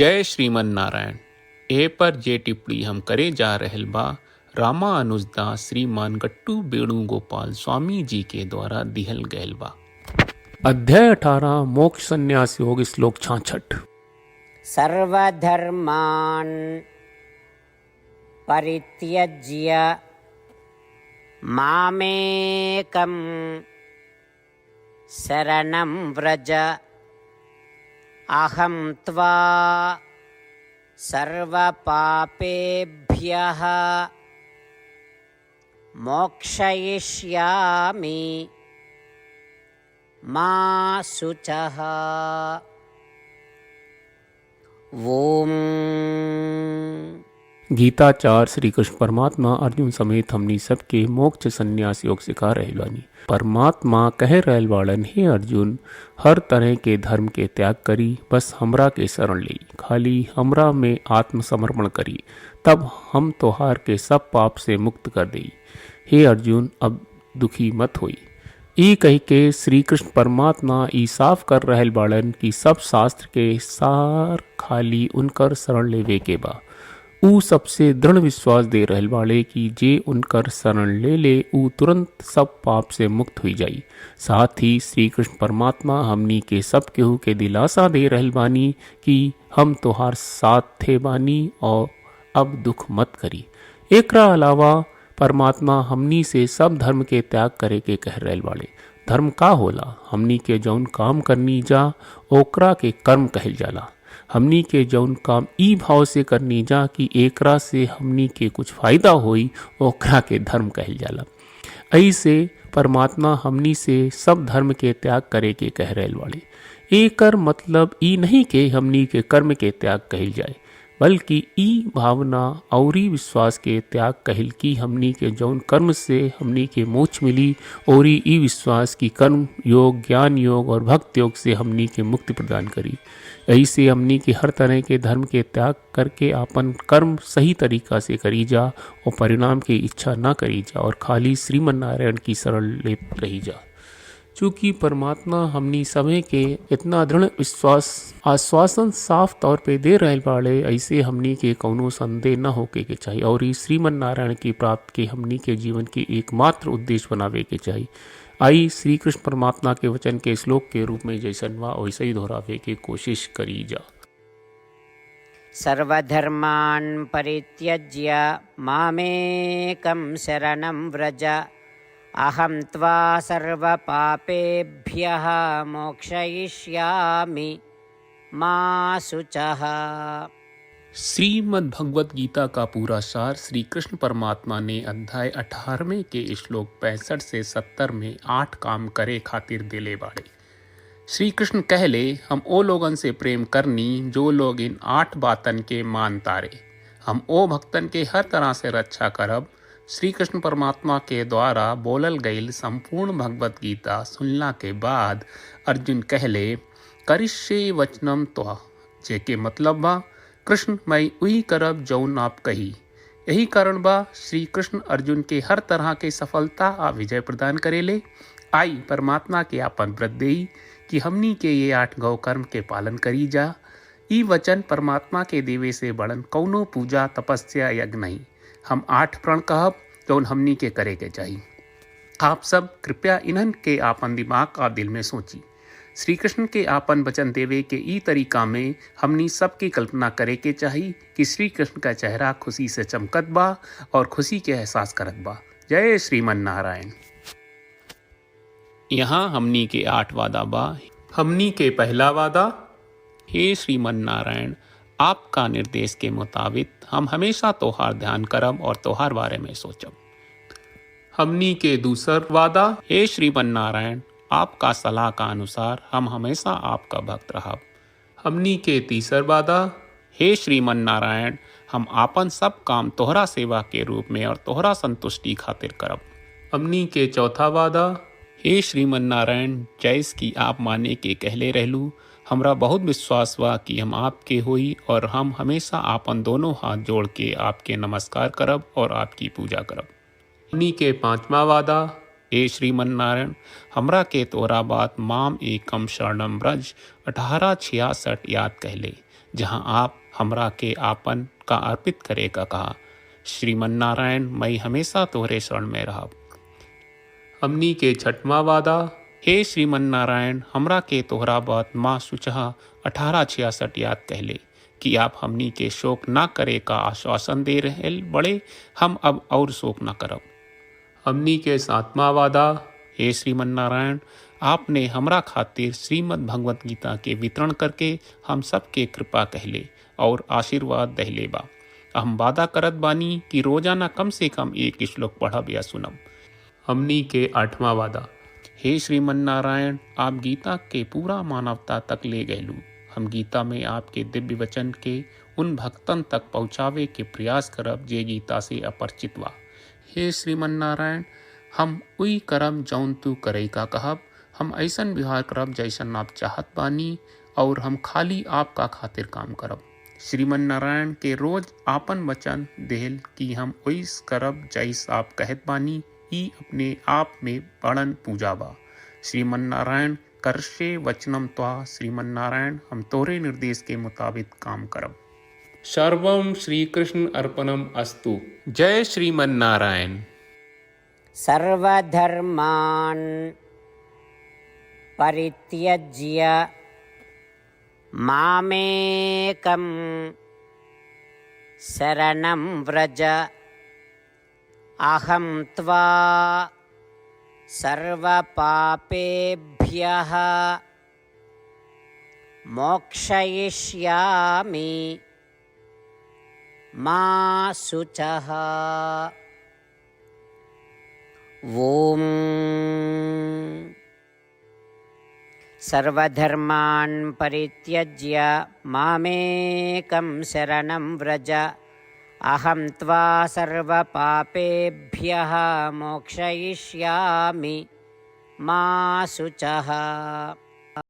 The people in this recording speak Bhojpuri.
जय श्रीमन नारायण। ए पर जे टिप्पणी हम करे जा रहल बा रामा अनुजदास श्रीमान गट्टू वेणुगोपाल स्वामी जी के द्वारा दिहल गयल बा। अध्याय 18 मोक्ष संन्यास योग श्लोक 66। सर्वधर्मान् परित्यज्य मामेकं शरणं व्रज अहं त्वा सर्वपापेभ्यः मोक्षयिष्यामि मा शुचः। ओम। गीताचार श्री कृष्ण परमात्मा अर्जुन समेत हमनी सबके मोक्ष संन्यास योग सिखा रहल बानी। परमात्मा कह रहल बाड़न, हे अर्जुन, हर तरह के धर्म के त्याग करी, बस हमरा के शरण ली, खाली हमरा में आत्मसमर्पण करी, तब हम तोहार के सब पाप से मुक्त कर देई। हे अर्जुन, अब दुखी मत होई। ई कह के श्री कृष्ण परमात्मा ई साफ कर रहल बाड़न कि सब शास्त्र के सार खाली उनकर शरण लेवे के बा। ऊ सबसे दृढ़ विश्वास दे रहल बाड़े कि जे उनकर शरण ले ले ऊ तुरंत सब पाप से मुक्त हुई जाई। साथ ही श्री कृष्ण परमात्मा हमनी के सब केहू के दिलासा दे रहल बानी कि हम तोहार साथ थे बानी और अब दुख मत करी। एकरा अलावा परमात्मा हमनी से सब धर्म के त्याग करे के कह रहल बाड़े। धर्म का होला? हमनी के जौन काम करनी जा ओकरा के कर्म कहल जाला। हमनी के जौन काम ई भाव से करनी जा कि एकरा से हमनी के कुछ फायदा होई ओकरा के धर्म कहल जाला। ऐसे परमात्मा हमनी से सब धर्म के त्याग करे के कह रहल बाड़े। एकर मतलब ई नहीं के हमनी के कर्म के त्याग कहल जाए, बल्कि ई भावना और विश्वास के त्याग कहल कि हमनी के जौन कर्म से हमनी के मोक्ष मिली और ई विश्वास की कर्म योग, ज्ञान योग और भक्त योग से हमनी के मुक्ति प्रदान करी। ऐसे हमनी के हर तरह के धर्म के त्याग करके अपन कर्म सही तरीका से करी जा और परिणाम की इच्छा ना करी जा और खाली श्रीमन नारायण की शरण ले रही जा। चूँकि परमात्मा हमनी सभी के इतना दृढ़ विश्वास आश्वासन साफ तौर पे दे रहल बाड़े, ऐसे हमनी के कौनो संदेह न होके के चाहिए और इस श्रीमन नारायण की प्राप्ति के हमनी के जीवन के एकमात्र उद्देश्य बनावे के चाहिए। आई श्री कृष्ण परमात्मा के वचन के श्लोक के रूप में जैसन वा वैसे ही दोहरावे के कोशिश करी जा। सर्वधर्मान् परित्यज्य मामेकं शरणं व्रज अहं त्वा सर्वपापेभ्यः मोक्षयिष्यामि मा शुचः। श्रीमद् भगवत गीता का पूरा सार श्री कृष्ण परमात्मा ने अध्याय 18 के श्लोक 65 से 70 में 8 काम करे खातिर दिले बाड़े। श्री कृष्ण कहले, हम ओ लोगन से प्रेम करनी जो लोग इन 8 बातन के मान तारे। हम ओ भक्तन के हर तरह से रक्षा करब। श्री कृष्ण परमात्मा के द्वारा बोलल गईल संपूर्ण भगवत गीता सुनला के बाद अर्जुन कहले, करिष्ये वचनम त्वा, जेके मतलब बा कृष्ण मैं वही करब जौन आप कही। यही कारण बा श्री कृष्ण अर्जुन के हर तरह के सफलता आ विजय प्रदान करेले। आई परमात्मा के आपन व्रत देई कि हमनी के ये 8 गौ कर्म के पालन करी जा। ई वचन परमात्मा के देवे से बड़न कौनो पूजा तपस्या यज्ञ नहीं। हम 8 प्रण कहब जौन हमनी के करे के चाहिए। आप सब कृपया इन्हन के आपन दिमाग और दिल में सोची। श्री कृष्ण के आपन वचन देवे के ई तरीका में हमनी सबकी कल्पना करे के चाहिए कि श्री कृष्ण का चेहरा खुशी से चमकत बा और खुशी के एहसास करत बा। जय श्रीमन नारायण। यहाँ हमनी के 8 वादा बा। हमनी के पहला वादा, हे श्रीमन नारायण, आपका निर्देश के मुताबिक हम हमेशा तोहार ध्यान करब और तोहार बारे में सोचब। हमनी के दूसर वादा, हे श्रीमन नारायण, आपका सलाह का अनुसार हम हमेशा आपका भक्त रहब। हमनी के तीसर वादा, हे श्रीमन नारायण, हम आपन सब काम तोहरा सेवा के रूप में और तोहरा संतुष्टि खातिर करब। हमनी के चौथा वादा, हे श्रीमन नारायण, जैस की आप माने के कहले रहलू, हमरा बहुत विश्वास बा कि हम आपके होई और हम हमेशा आपन दोनों हाथ जोड़ के आपके नमस्कार करब और आपकी पूजा करब। हमनी के पांचवा वादा, हे श्रीमन नारायण, हमरा के तोरा बात माम एकम शरणम ब्रज 1866 याद कहले, जहाँ आप हमरा के आपन का अर्पित करे का कहा। श्रीमन नारायण मैं हमेशा तोहरे शरण में रहा। हमनी के छठवां वादा। हे श्रीमन नारायण हमरा के तोहरा बात माँ सुचहा 1866 याद कहले कि आप हमनी के शोक ना करे का आश्वासन दे रहे बड़े, हम अब और शोक ना करब। हमनी के 7वां वादा। हे श्रीमन नारायण आपने हमरा खातिर श्रीमद् भगवत गीता के वितरण करके हम सबके कृपा कहले और आशीर्वाद दहले बा। हम वादा करत बानी कि रोजाना कम से कम एक श्लोक पढ़ब या सुनब। हमनी के 8वां वादा। हे श्रीमन नारायण आप गीता के पूरा मानवता तक ले गयलू। हम गीता में आपके दिव्य वचन के उन भक्तन तक पहुँचावे के प्रयास करब जे गीता से अपरिचित बा। हे श्रीमन नारायण हम उई करम जौन तू करे का कहब। हम ऐसन व्यवहार करब जैसन आप चाहत बानी और हम खाली आपका खातिर काम करब। श्रीमन नारायण के रोज आपन वचन देहल कि हम ओइस करब जैस आप कहत बानी, ई अपने आप में बड़न पूजा बा। श्रीमन नारायण करशे वचनम त्वा। श्रीमन नारायण हम तोरे निर्देश के मुताबिक काम करब। सर्वम श्री कृष्ण अर्पणम अस्तु। जय श्रीमन नारायण। सर्वधर्मान् परित्यज्य मामेकं शरणं व्रज। अहं त्वा सर्वपापेभ्यः मोक्षयिष्यामि मा शुचः। ॐ सर्वधर्मान् परित्यज्य मामेकं शरणं व्रज। अहं त्वा सर्वपापेभ्यः मोक्षयिष्यामि मा शुचः।